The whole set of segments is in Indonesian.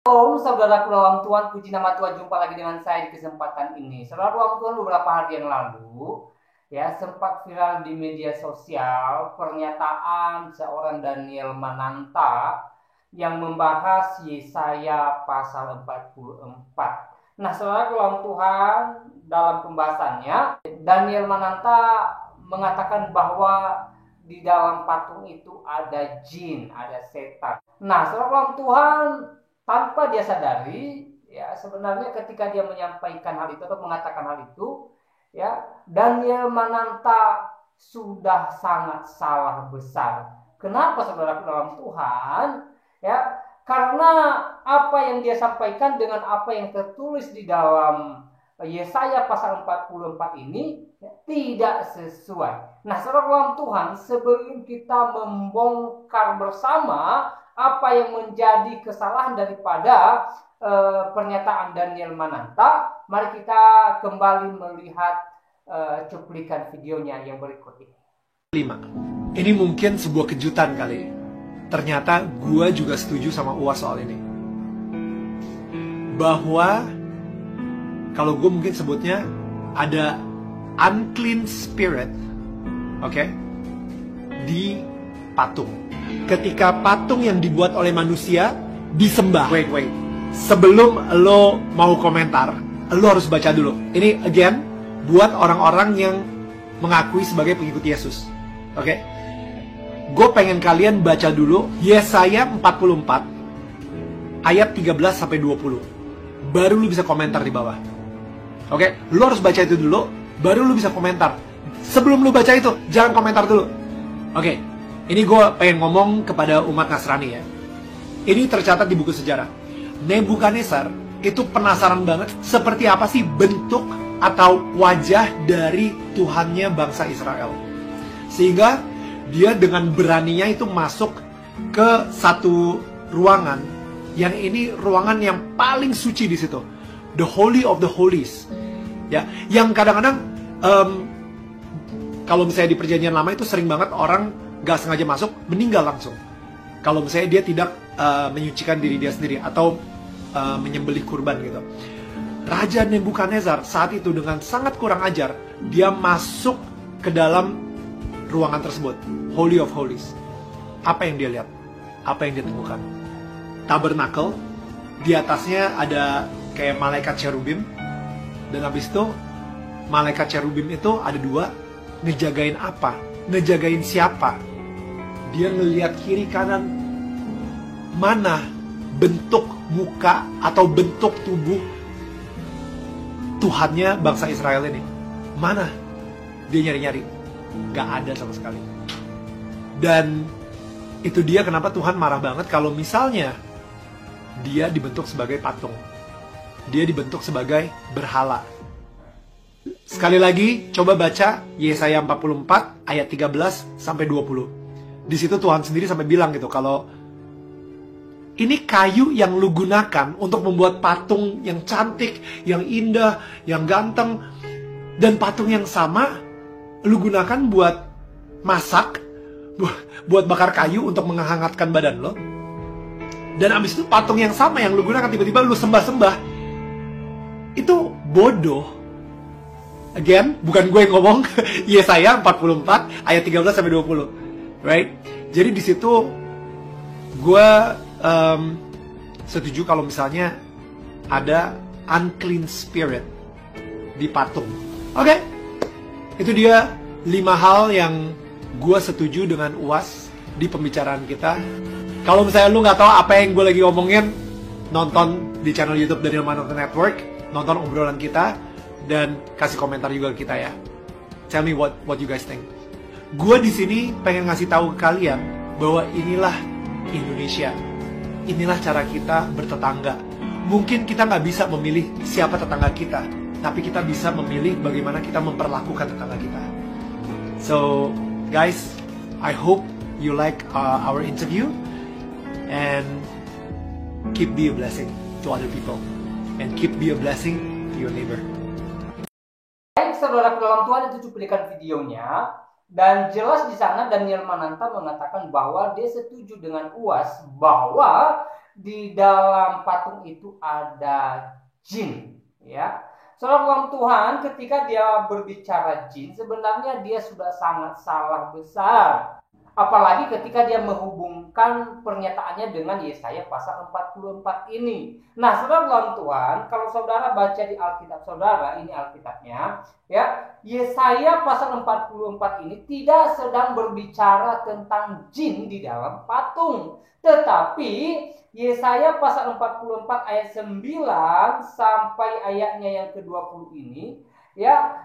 Om, saudaraku dalam Tuhan, puji nama Tuhan, jumpa lagi dengan saya di kesempatan ini. Saudara dalam Tuhan, beberapa hari yang lalu, ya sempat viral di media sosial pernyataan seorang Daniel Mananta yang membahas Yesaya pasal 44. Nah, saudara dalam Tuhan, dalam pembahasannya, Daniel Mananta mengatakan bahwa di dalam patung itu ada jin, ada setan. Nah, saudara dalam Tuhan, tanpa dia sadari, ya sebenarnya ketika dia menyampaikan hal itu atau mengatakan hal itu, ya Daniel Mananta sudah sangat salah besar. Kenapa saudara dalam Tuhan? Ya, karena apa yang dia sampaikan dengan apa yang tertulis di dalam Yesaya pasal 44 ini ya, tidak sesuai. Nah, saudara dalam Tuhan, sebelum kita membongkar bersama apa yang menjadi kesalahan daripada pernyataan Daniel Mananta, mari kita kembali melihat cuplikan videonya yang berikut ini. 5. Ini mungkin sebuah kejutan kali. Ternyata gue juga setuju sama UAS soal ini. Bahwa kalau gue mungkin sebutnya ada unclean spirit, oke, di patung. Ketika patung yang dibuat oleh manusia disembah. Wait. Sebelum lo mau komentar, lo harus baca dulu. Ini again buat orang-orang yang mengakui sebagai pengikut Yesus. Oke? Gue pengen kalian baca dulu Yesaya 44 ayat 13 sampai 20. Baru lo bisa komentar di bawah. Oke? Lo harus baca itu dulu, baru lo bisa komentar. Sebelum lo baca itu, jangan komentar dulu. Oke? Ini gue pengen ngomong kepada umat Nasrani ya. Ini tercatat di buku sejarah. Nebukadnezar itu penasaran banget seperti apa sih bentuk atau wajah dari Tuhannya bangsa Israel. Sehingga dia dengan beraninya itu masuk ke satu ruangan yang ini ruangan yang paling suci di situ. The Holy of the Holies. Ya, yang kadang-kadang kalau misalnya di perjanjian lama itu sering banget orang gak sengaja masuk, meninggal langsung. Kalau misalnya dia tidak menyucikan diri dia sendiri atau menyembelih kurban gitu. Raja Nebukadnezar saat itu dengan sangat kurang ajar, dia masuk ke dalam ruangan tersebut, Holy of Holies. Apa yang dia lihat? Apa yang dia temukan? Tabernakel, di atasnya ada kayak malaikat cherubim, dan habis itu malaikat cherubim itu ada dua, ngejagain apa? Ngejagain siapa? Dia ngelihat kiri kanan, mana bentuk muka atau bentuk tubuh Tuhannya bangsa Israel ini. Mana? Dia nyari-nyari, gak ada sama sekali. Dan itu dia kenapa Tuhan marah banget kalau misalnya dia dibentuk sebagai patung, dia dibentuk sebagai berhala. Sekali lagi, coba baca Yesaya 44 ayat 13 sampai 20. Di situ Tuhan sendiri sampai bilang gitu kalau ini kayu yang lu gunakan untuk membuat patung yang cantik, yang indah, yang ganteng, dan patung yang sama lu gunakan buat masak, buat bakar kayu untuk menghangatkan badan lo. Dan abis itu patung yang sama yang lu gunakan tiba-tiba lu sembah-sembah. Itu bodoh. Again, bukan gue yang ngomong. Yesaya 44 ayat 13 sampai 20. Right? Jadi di situ gue setuju kalau misalnya ada unclean spirit di patung. Oke? Itu dia 5 hal yang gue setuju dengan UAS di pembicaraan kita. Kalau misalnya lu nggak tahu apa yang gue lagi ngomongin, nonton di channel YouTube Daniel Mananta Network, nonton obrolan kita, dan kasih komentar juga ke kita ya. Tell me what you guys think. Gue di sini pengen ngasih tahu ke kalian bahwa inilah Indonesia. Inilah cara kita bertetangga. Mungkin kita nggak bisa memilih siapa tetangga kita, tapi kita bisa memilih bagaimana kita memperlakukan tetangga kita. So, guys, I hope you like our interview and keep be a blessing to other people and keep be a blessing to your neighbor. Baik, saudara dalam Tuhan, itu cuplikan videonya. Dan jelas di sana Daniel Mananta mengatakan bahwa dia setuju dengan UAS bahwa di dalam patung itu ada jin, ya. Saudara Tuhan, ketika dia berbicara jin, sebenarnya dia sudah sangat salah besar. Apalagi ketika dia menghubungkan pernyataannya dengan Yesaya pasal 44 ini. Nah, saudara Tuhan, kalau saudara baca di Alkitab saudara, ini Alkitabnya, ya, Yesaya pasal 44 ini tidak sedang berbicara tentang jin di dalam patung. Tetapi Yesaya pasal 44 ayat 9 sampai ayatnya yang ke-20 ini, ya,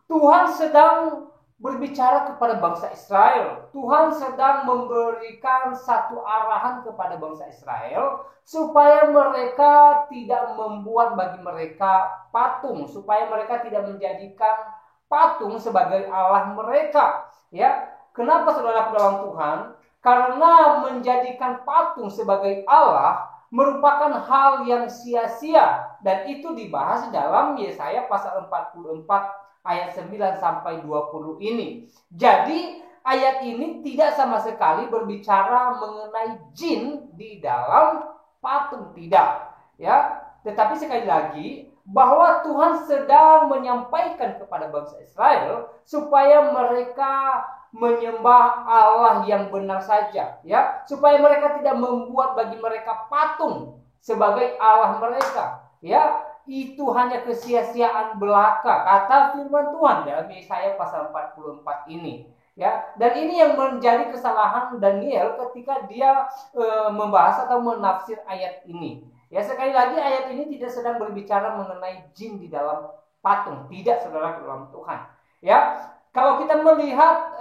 Tuhan sedang berbicara kepada bangsa Israel. Tuhan sedang memberikan satu arahan kepada bangsa Israel supaya mereka tidak membuat bagi mereka patung, supaya mereka tidak menjadikan patung sebagai Allah mereka. Ya, kenapa saudara dalam Tuhan? Karena menjadikan patung sebagai Allah merupakan hal yang sia-sia, dan itu dibahas dalam Yesaya pasal 44 ayat 9 sampai 20 ini. Jadi ayat ini tidak sama sekali berbicara mengenai jin di dalam patung, tidak, ya. Tetapi sekali lagi bahwa Tuhan sedang menyampaikan kepada bangsa Israel supaya mereka menyembah Allah yang benar saja, ya, supaya mereka tidak membuat bagi mereka patung sebagai Allah mereka, ya. Itu hanya kesia-siaan belaka, kata firman Tuhan dalam Yesaya pasal 44 ini, ya. Dan ini yang menjadi kesalahan Daniel ketika dia membahas atau menafsir ayat ini. Ya, sekali lagi ayat ini tidak sedang berbicara mengenai jin di dalam patung, tidak, saudara dalam Tuhan. Ya, kalau kita melihat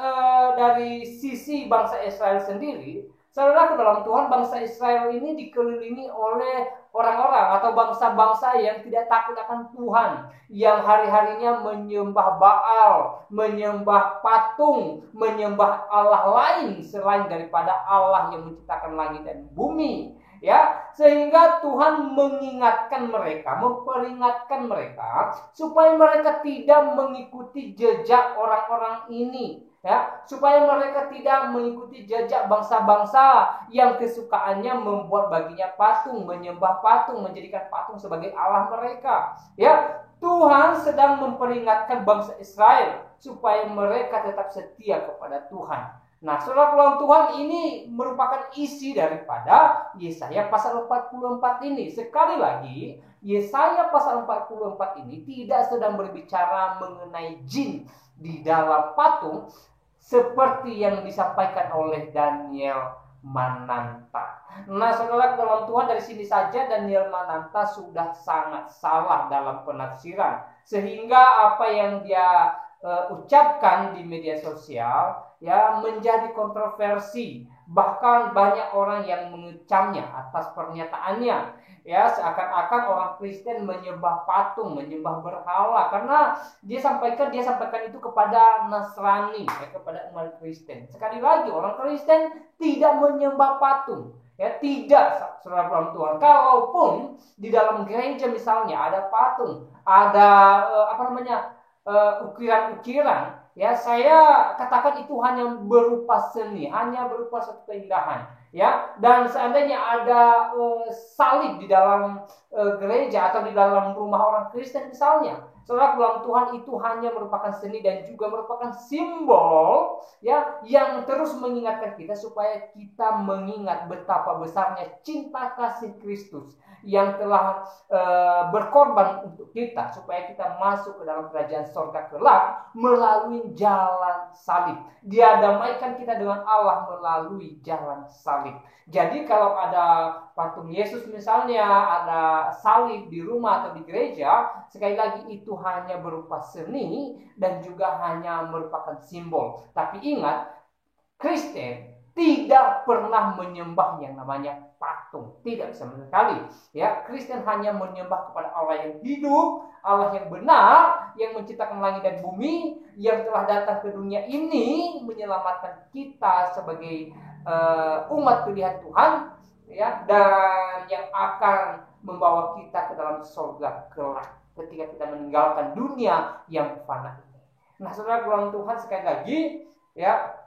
dari sisi bangsa Israel sendiri, saudara dalam Tuhan, bangsa Israel ini dikelilingi oleh orang-orang atau bangsa-bangsa yang tidak takut akan Tuhan, yang hari-harinya menyembah Baal, menyembah patung, menyembah Allah lain selain daripada Allah yang menciptakan langit dan bumi. Ya, sehingga Tuhan mengingatkan mereka, memperingatkan mereka supaya mereka tidak mengikuti jejak orang-orang ini, ya, supaya mereka tidak mengikuti jejak bangsa-bangsa yang kesukaannya membuat baginya patung, menyembah patung, menjadikan patung sebagai Allah mereka. Ya, Tuhan sedang memperingatkan bangsa Israel supaya mereka tetap setia kepada Tuhan. Nah, saudara Tuhan, ini merupakan isi daripada Yesaya pasal 44 ini. Sekali lagi, Yesaya pasal 44 ini tidak sedang berbicara mengenai jin di dalam patung seperti yang disampaikan oleh Daniel Mananta. Nah, saudara dalam Tuhan, dari sini saja Daniel Mananta sudah sangat salah dalam penafsiran, sehingga apa yang dia ucapkan di media sosial, ya, menjadi kontroversi. Bahkan banyak orang yang mengecamnya atas pernyataannya, ya, seakan-akan orang Kristen menyembah patung, menyembah berhala, karena dia sampaikan itu kepada Nasrani, ya, kepada umat Kristen. Sekali lagi, orang Kristen tidak menyembah patung, ya, tidak, saudara Tuhan. Kalaupun di dalam gereja misalnya ada patung, ada ukiran-ukiran, ya, saya katakan itu hanya berupa seni, hanya berupa suatu keindahan, ya. Dan seandainya ada salib di dalam gereja atau di dalam rumah orang Kristen misalnya, saudara dalam Tuhan, itu hanya merupakan seni dan juga merupakan simbol, ya, yang terus mengingatkan kita supaya kita mengingat betapa besarnya cinta kasih Kristus yang telah berkorban untuk kita supaya kita masuk ke dalam kerajaan sorga kelak melalui jalan salib. Dia damaikan kita dengan Allah melalui jalan salib. Jadi kalau ada patung Yesus misalnya, ada salib di rumah atau di gereja, sekali lagi itu hanya berupa seni dan juga hanya merupakan simbol. Tapi ingat, Kristen tidak pernah menyembah yang namanya patung, tidak sama sekali. Ya, Kristen hanya menyembah kepada Allah yang hidup, Allah yang benar, yang menciptakan langit dan bumi, yang telah datang ke dunia ini menyelamatkan kita sebagai umat pilihan Tuhan, ya, dan yang akan membawa kita ke dalam surga kelak ketika kita meninggalkan dunia yang fana ini. Nah, saudara Tuhan, sekali lagi, ya,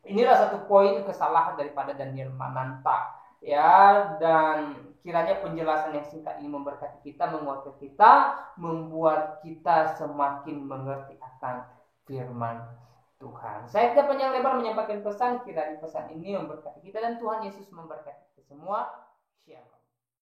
inilah satu poin kesalahan daripada Daniel Mananta. ya, dan kiranya penjelasan yang singkat ini memberkati kita, menguatkan kita, membuat kita semakin mengerti akan firman Tuhan. Saya tidak panjang lebar menyampaikan pesan, kiranya pesan ini memberkati kita dan Tuhan Yesus memberkati kita semua. Shalom.